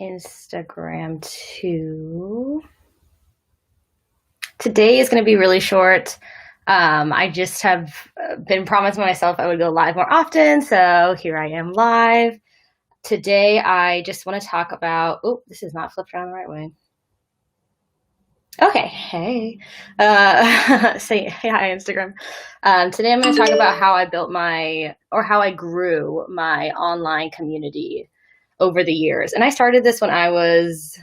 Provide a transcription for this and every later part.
Instagram too. Today is going to be really short. I just have been promising myself I would go live more often, so here I am live. Today, I just want to talk about. Oh, this is not flipped around the right way. Okay, hey. Say hey, hi, Instagram. Today, I'm going to talk about how I built how I grew my online community over the years. And I started this when I was,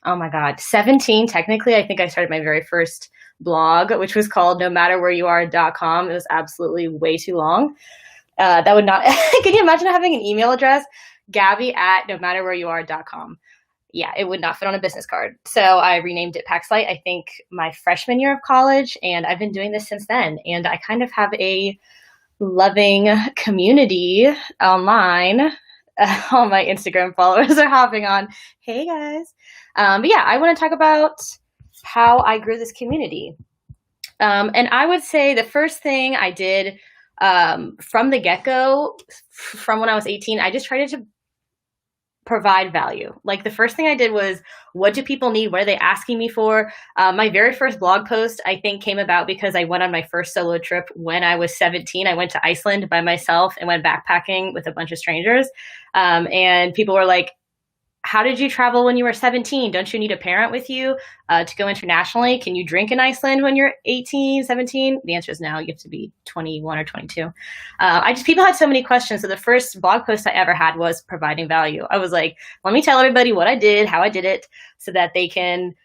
oh my God, 17. Technically, I think I started my very first blog, which was called nomatterwhereyouare.com. It was absolutely way too long. That would not, can you imagine having an email address? Gabby at nomatterwhereyouare.com. Yeah, it would not fit on a business card. So I renamed it Paxlight, I think my freshman year of college. And I've been doing this since then. And I kind of have a loving community online. All my Instagram followers are hopping on. Hey guys. But yeah, I want to talk about how I grew this community. And I would say the first thing I did from the get-go, from when I was 18, I just tried to provide value. Like the first thing I did was, what do people need? What are they asking me for? My very first blog post, I think, came about because I went on my first solo trip when I was 17. I went to Iceland by myself and went backpacking with a bunch of strangers. And people were like, how did you travel when you were 17? Don't you need a parent with you to go internationally? Can you drink in Iceland when you're 18, 17? The answer is no. You have to be 21 or 22. People had so many questions. So the first blog post I ever had was providing value. I was like, let me tell everybody what I did, how I did it, so that they can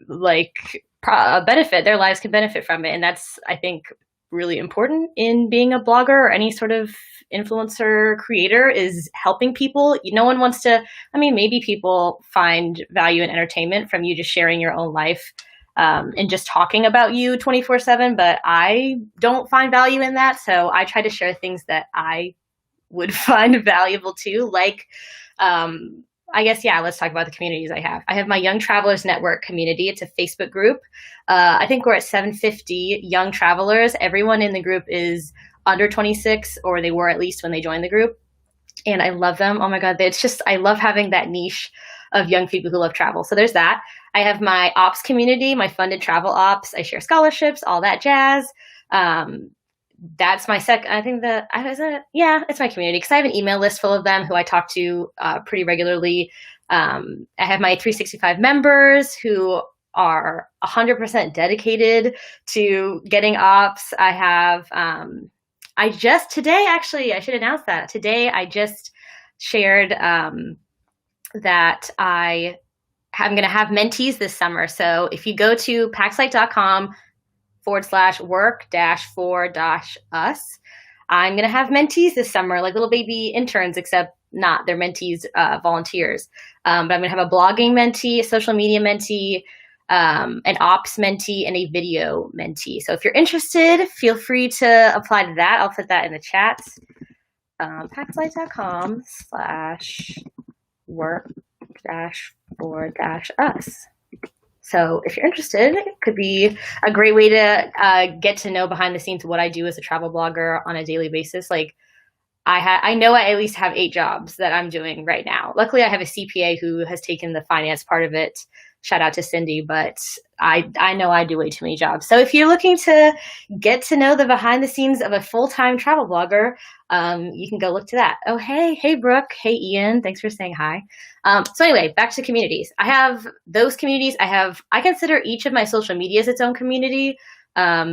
benefit, their lives can benefit from it. And that's, I think, really important in being a blogger or any sort of influencer creator, is helping people. No one wants to, maybe people find value and entertainment from you just sharing your own life and just talking about you 24/7, but I don't find value in that. So I try to share things that I would find valuable too. Let's talk about the communities I have. I have my Young Travelers Network community. It's a Facebook group. I think we're at 750 young travelers. Everyone in the group is under 26, or they were at least when they joined the group. And I love them. Oh my God. I love having that niche of young people who love travel. So there's that. I have my ops community, my funded travel ops. I share scholarships, all that jazz. That's my it's my community, because I have an email list full of them who I talk to pretty regularly. I have my 365 members who are 100% dedicated to getting ops. I have, I should announce that. Today I just shared that I'm going to have mentees this summer. So if you go to paxlight.com/work-for-us, I'm going to have mentees this summer, like little baby interns, except not. They're mentees, volunteers. But I'm going to have a blogging mentee, a social media mentee, an ops mentee, and a video mentee. So if you're interested, feel free to apply to that. I'll put that in the chat. paxlight.com/work-for-us. So if you're interested, it could be a great way to get to know behind the scenes what I do as a travel blogger on a daily basis. Like I know I at least have 8 jobs that I'm doing right now. Luckily, I have a CPA who has taken the finance part of it. Shout out to Cindy, but I know I do way too many jobs. So if you're looking to get to know the behind the scenes of a full-time travel blogger, you can go look to that. Oh, hey, Brooke. Hey, Ian. Thanks for saying hi. So anyway, back to communities. I have those communities. I consider each of my social medias its own community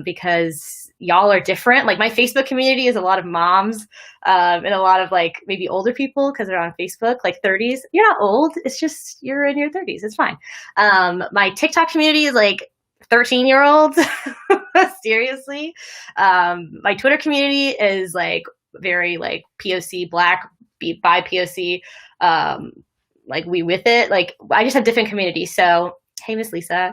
because y'all are different. Like my Facebook community is a lot of moms and a lot of like maybe older people because they're on Facebook, like 30s. You're not old. It's just you're in your 30s. It's fine. My TikTok community is like 13-year-olds. Seriously. My Twitter community is like very like POC, Black, bi POC, like we with it. Like I just have different communities. So hey, Miss Lisa.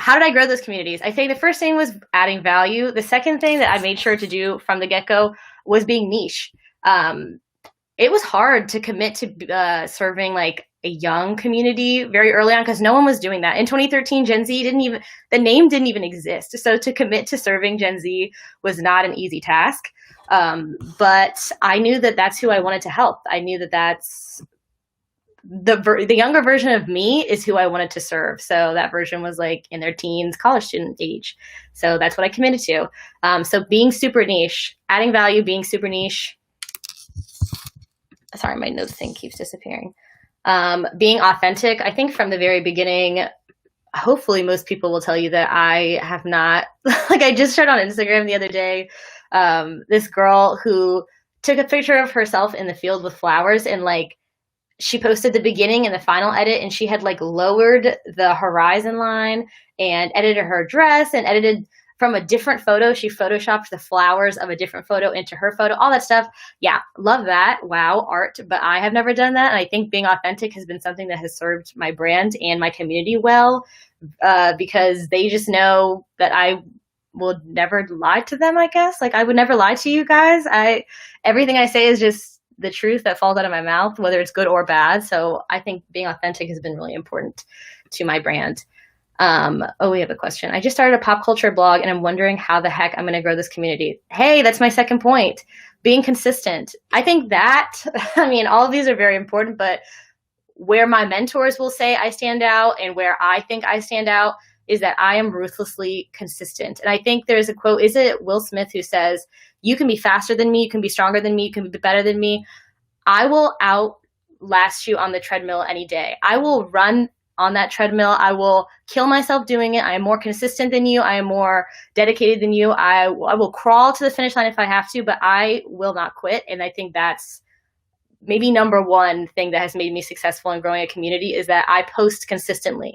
How did I grow those communities? I think the first thing was adding value. The second thing that I made sure to do from the get-go was being niche. It was hard to commit to serving like a young community very early on because no one was doing that. In 2013, Gen Z the name didn't even exist. So to commit to serving Gen Z was not an easy task. But I knew that that's who I wanted to help. I knew that that's the younger version of me is who I wanted to serve. So that version was like in their teens, college student age. So that's what I committed to. So being super niche, adding value, being super niche. Sorry, my notes thing keeps disappearing. Being authentic. I think from the very beginning, hopefully most people will tell you that I have not, like I just shared on Instagram the other day, this girl who took a picture of herself in the field with flowers, and like she posted the beginning and the final edit, and she had like lowered the horizon line and edited her dress and edited from a different photo. She photoshopped the flowers of a different photo into her photo, all that stuff. Yeah, love that. Wow, art. But I have never done that. And I think being authentic has been something that has served my brand and my community well, because they just know that I will never lie to them, I guess. Like I would never lie to you guys. Everything I say is just the truth that falls out of my mouth, whether it's good or bad. So I think being authentic has been really important to my brand. We have a question. I just started a pop culture blog and I'm wondering how the heck I'm going to grow this community. Hey, that's my second point. Being consistent. I think that, I mean, all of these are very important, but where my mentors will say I stand out and where I think I stand out is that I am ruthlessly consistent. And I think there's a quote, is it Will Smith, who says, you can be faster than me, you can be stronger than me, you can be better than me. I will outlast you on the treadmill any day. I will run on that treadmill. I will kill myself doing it. I am more consistent than you. I am more dedicated than you. I will crawl to the finish line if I have to, but I will not quit. And I think that's maybe number one thing that has made me successful in growing a community, is that I post consistently.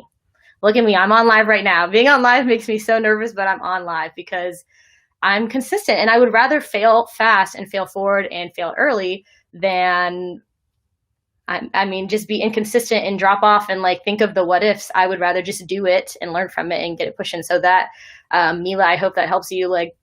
Look at me. I'm on live right now. Being on live makes me so nervous, but I'm on live because I'm consistent. And I would rather fail fast and fail forward and fail early than just be inconsistent and drop off and like think of the what ifs. I would rather just do it and learn from it and get it pushing. So that, Mila, I hope that helps you. Like,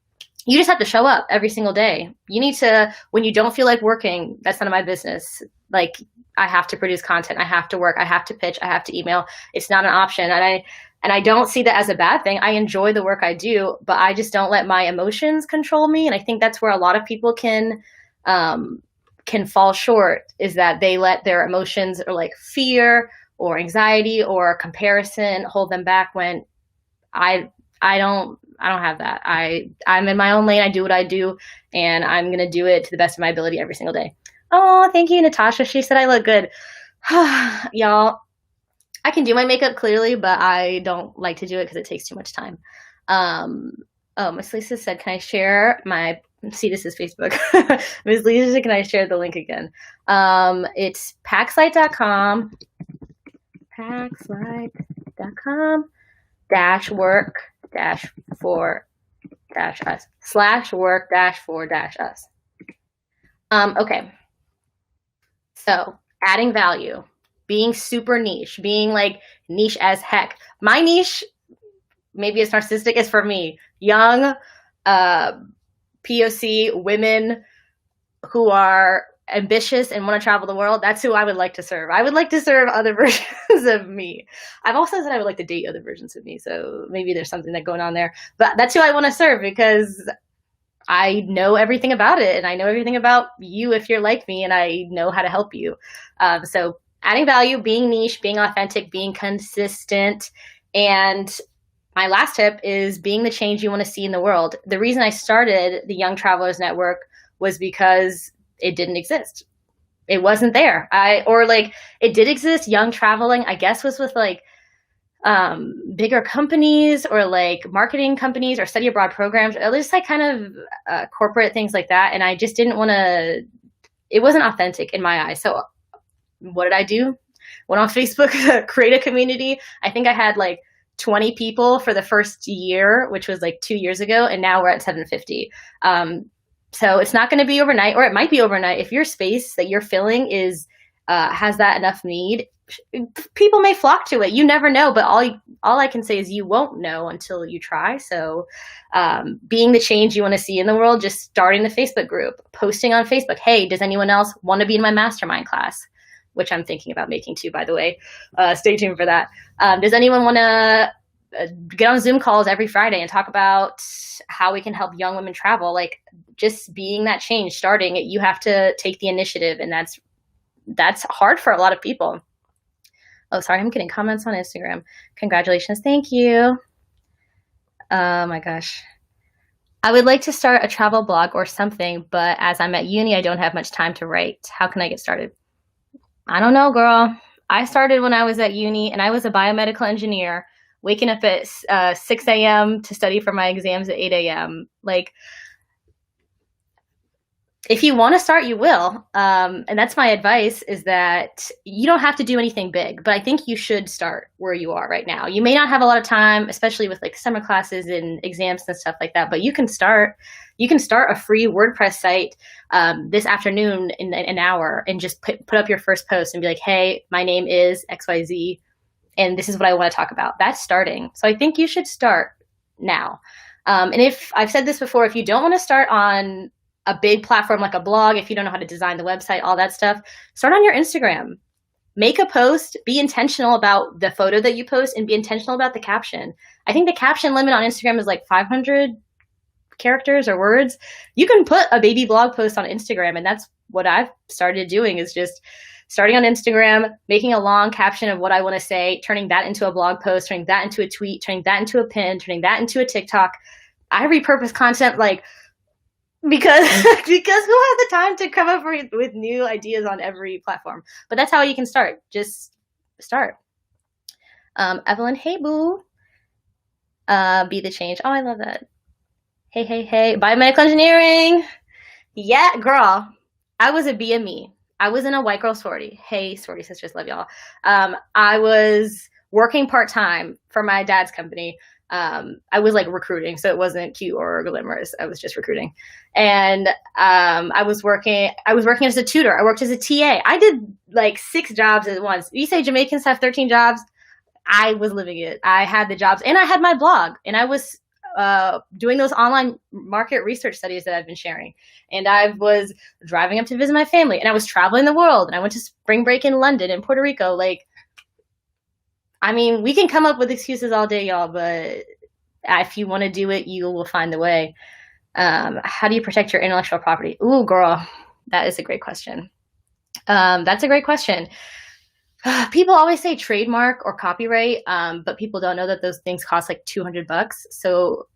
you just have to show up every single day. You need to, when you don't feel like working, that's none of my business. Like, I have to produce content. I have to work. I have to pitch. I have to email. It's not an option. And I don't see that as a bad thing. I enjoy the work I do, but I just don't let my emotions control me. And I think that's where a lot of people can fall short, is that they let their emotions, or like fear or anxiety or comparison, hold them back, when I don't have that. I'm in my own lane. I do what I do, and I'm going to do it to the best of my ability every single day. Oh, thank you, Natasha. She said I look good. Y'all, I can do my makeup clearly, but I don't like to do it because it takes too much time. Miss Lisa said, can I share my, see, this is Facebook. Miss Lisa said, can I share the link again? It's paxlight.com, /work -for -us /work -for -us. Okay. So adding value, being super niche, being like niche as heck. My niche, maybe it's narcissistic, is for me, young, POC women who are ambitious and want to travel the world. That's who I would like to serve. I would like to serve other versions of me. I've also said I would like to date other versions of me. So maybe there's something that going on there, but that's who I want to serve, because I know everything about it, and I know everything about you if you're like me, and I know how to help you. So adding value, being niche, being authentic, being consistent. And my last tip is being the change you want to see in the world. The reason I started the Young Travelers Network was because it didn't exist. It wasn't there. It did exist. Young traveling, I guess, was with like bigger companies or like marketing companies or study abroad programs, or at least like kind of corporate things like that. And I just didn't want to, it wasn't authentic in my eyes. So what did I do? Went on Facebook to create a community. I think I had like 20 people for the first year, which was like 2 years ago. And now we're at 750. So it's not going to be overnight, or it might be overnight. If your space that you're filling has that enough need, people may flock to it. You never know, but all I can say is you won't know until you try. So being the change you want to see in the world, just starting the Facebook group, posting on Facebook, hey, does anyone else want to be in my mastermind class? Which I'm thinking about making too, by the way. Stay tuned for that. Does anyone want to get on Zoom calls every Friday and talk about how we can help young women travel? Like, just being that change, starting it, you have to take the initiative, and that's hard for a lot of people. Oh, sorry, I'm getting comments on Instagram. Congratulations. Thank you. Oh my gosh. I would like to start a travel blog or something, but as I'm at uni, I don't have much time to write. How can I get started? I don't know, girl. I started when I was at uni and I was a biomedical engineer, waking up at 6 a.m. to study for my exams at 8 a.m. Like, if you want to start, you will. And that's my advice, is that you don't have to do anything big, but I think you should start where you are right now. You may not have a lot of time, especially with like summer classes and exams and stuff like that, but you can start. You can start a free WordPress site this afternoon in an hour and just put up your first post and be like, hey, my name is XYZ and this is what I want to talk about. That's starting. So I think you should start now. And if I've said this before, if you don't want to start on a big platform like a blog, if you don't know how to design the website, all that stuff, start on your Instagram. Make a post, be intentional about the photo that you post, and be intentional about the caption. I think the caption limit on Instagram is like 500 characters or words. You can put a baby blog post on Instagram, and that's what I've started doing, is just starting on Instagram, making a long caption of what I want to say, turning that into a blog post, turning that into a tweet, turning that into a pin, turning that into a TikTok. I repurpose content like, because who has the time to come up with new ideas on every platform? But that's how you can start. Just start. Evelyn, hey boo. Be the change. Oh, I love that. Hey. Biomedical engineering. Yeah, girl. I was a BME. I was in a white girl sorority. Hey, sorority sisters, love y'all. I was working part-time for my dad's company. I was like recruiting, so it wasn't cute or glamorous. I was just recruiting. And I was working as a tutor. I worked as a TA. I did like 6 jobs at once. You say Jamaicans have 13 jobs. I was living it. I had the jobs and I had my blog, and I was doing those online market research studies that I've been sharing. And I was driving up to visit my family, and I was traveling the world, and I went to spring break in London and Puerto Rico. Like, I mean, we can come up with excuses all day, y'all, but if you want to do it, you will find the way. How do you protect your intellectual property? Ooh, girl, that is a great question. That's a great question. People always say trademark or copyright, but people don't know that those things cost like $200. So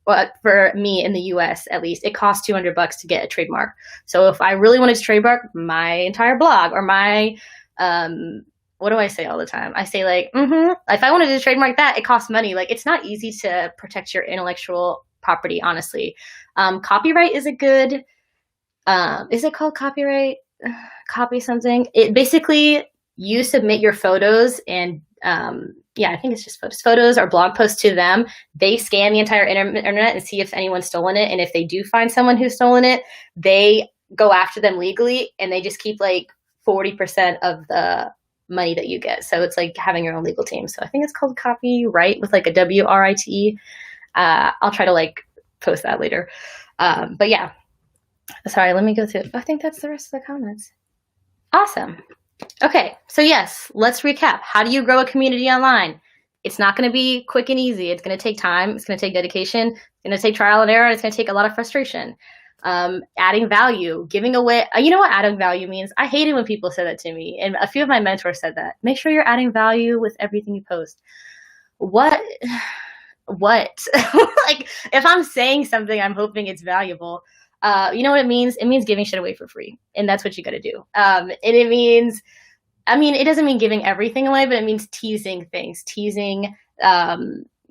for me in the US, at least, it costs $200 to get a trademark. So if I really wanted to trademark my entire blog or my, what do I say all the time? I say like, if I wanted to trademark that, it costs money. Like, it's not easy to protect your intellectual property, honestly. Copyright is a good, is it called copyright? Copy something. It basically, you submit your photos and, I think it's just photos or blog posts to them. They scan the entire internet and see if anyone's stolen it. And if they do find someone who's stolen it, they go after them legally, and they just keep like 40% of the money that you get. So it's like having your own legal team. So I think it's called copyright with like a WRIT. I'll try to like post that later. But yeah, sorry, let me go through. I think that's the rest of the comments. Awesome. Okay, so yes, let's recap. How do you grow a community online? It's not going to be quick and easy. It's going to take time. It's going to take dedication. It's going to take trial and error. It's going to take a lot of frustration. Adding value, giving away. You know what adding value means? I hated when people said that to me, and a few of my mentors said that. Make sure you're adding value with everything you post. What? Like, if I'm saying something, I'm hoping it's valuable. You know what it means? It means giving shit away for free. And that's what you got to do. And it means, it doesn't mean giving everything away, but it means teasing things,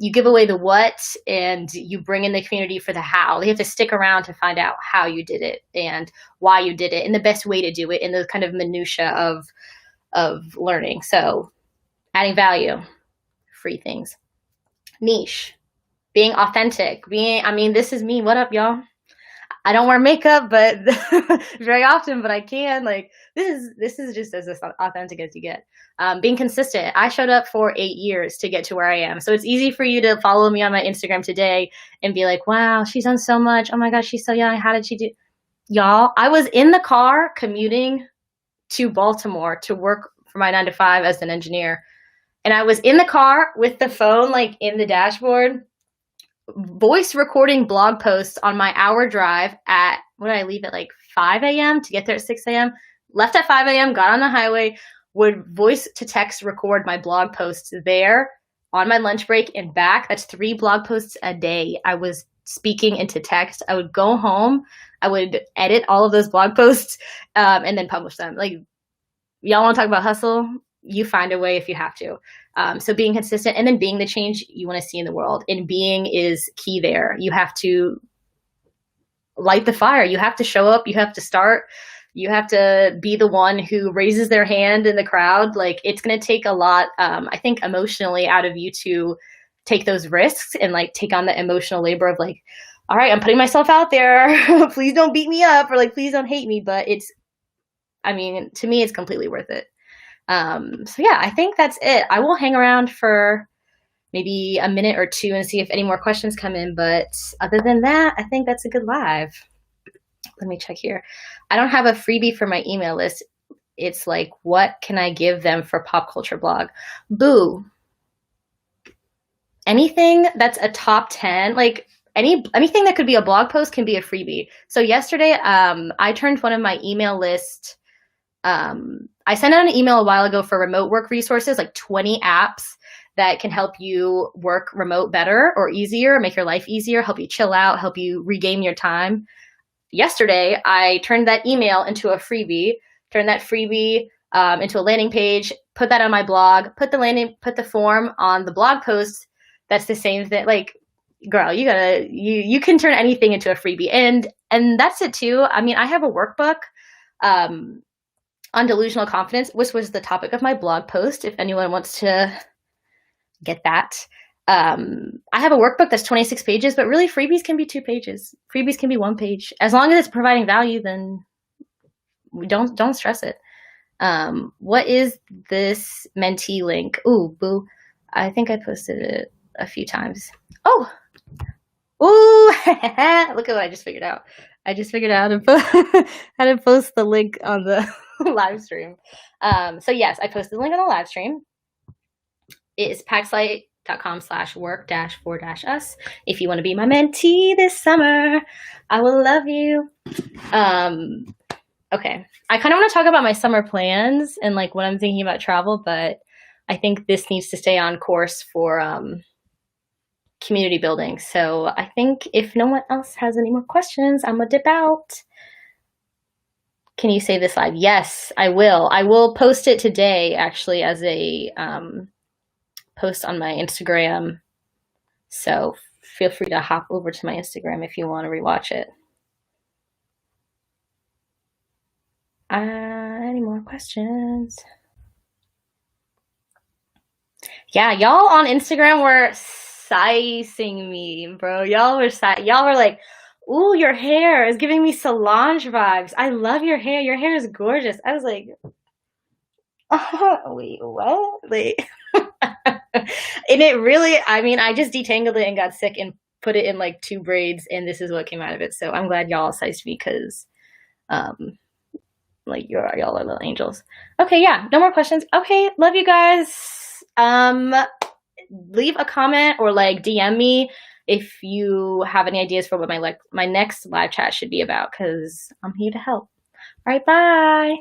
you give away the what, and you bring in the community for the how. They have to stick around to find out how you did it and why you did it and the best way to do it and the kind of minutia of learning. So adding value, free things. Niche, being authentic, this is me. What up, y'all? I don't wear makeup, but very often, but I can. Like, this is just as authentic as you get. Being consistent. I showed up for 8 years to get to where I am. So it's easy for you to follow me on my Instagram today and be like, wow, she's done so much. Oh my gosh, she's so young. How did she do? Y'all, I was in the car commuting to Baltimore to work for my 9 to 5 as an engineer. And I was in the car with the phone, like in the dashboard, voice recording blog posts on my hour drive at, what did I leave at like 5 a.m. to get there at 6 a.m. Left at 5 a.m., got on the highway, would voice to text record my blog posts there on my lunch break and back. That's 3 blog posts a day. I was speaking into text. I would go home. I would edit all of those blog posts and then publish them. Like, y'all want to talk about hustle? You find a way if you have to. So being consistent and then being the change you want to see in the world. And being is key there. You have to light the fire. You have to show up. You have to start. You have to be the one who raises their hand in the crowd. Like, it's going to take a lot, I think, emotionally out of you to take those risks and like take on the emotional labor of like, all right, I'm putting myself out there. Please don't beat me up, or like, please don't hate me. But it's, I mean, to me, it's completely worth it. So yeah, I think that's it. I will hang around for maybe a minute or two and see if any more questions come in. But other than that, I think that's a good live. Let me check here. I don't have a freebie for my email list. It's like, what can I give them for pop culture blog? Boo. Anything that's a top 10, like anything that could be a blog post can be a freebie. So yesterday, I turned one of my email list. I sent out an email a while ago for remote work resources, like 20 apps that can help you work remote better or easier, make your life easier, help you chill out, help you regain your time. Yesterday, I turned that email into a freebie, turned that freebie into a landing page, put that on my blog, put the form on the blog post. That's the same thing. Like, girl, you can turn anything into a freebie. And that's it too. I mean, I have a workbook on delusional confidence, which was the topic of my blog post. If anyone wants to get that. I have a workbook that's 26 pages, but really freebies can be 2 pages. Freebies can be 1 page. As long as it's providing value, then don't stress it. What is this mentee link? Ooh, boo. I think I posted it a few times. Oh, ooh, look at what I just figured out. I just figured out how to post the link on the live stream. So yes, I posted the link on the live stream. It is paxlight.com/work-for-us. If you want to be my mentee this summer, I will love you. Okay. I kind of want to talk about my summer plans and like what I'm thinking about travel, but I think this needs to stay on course for community building. So I think if no one else has any more questions, I'm gonna dip out. Can you save this live? Yes, I will. I will post it today actually as a post on my Instagram. So feel free to hop over to my Instagram if you want to rewatch it. Any more questions? Yeah, y'all on Instagram were sizing me, bro. Y'all were like, ooh, your hair is giving me Solange vibes. I love your hair. Your hair is gorgeous. I was like, wait, what? Like, and it really, I mean, I just detangled it and got sick and put it in like 2 braids, and this is what came out of it. So I'm glad y'all sized me because, like, y'all are little angels. Okay, yeah, no more questions. Okay, love you guys. Leave a comment or like DM me if you have any ideas for what my next live chat should be about, because I'm here to help. All right, bye.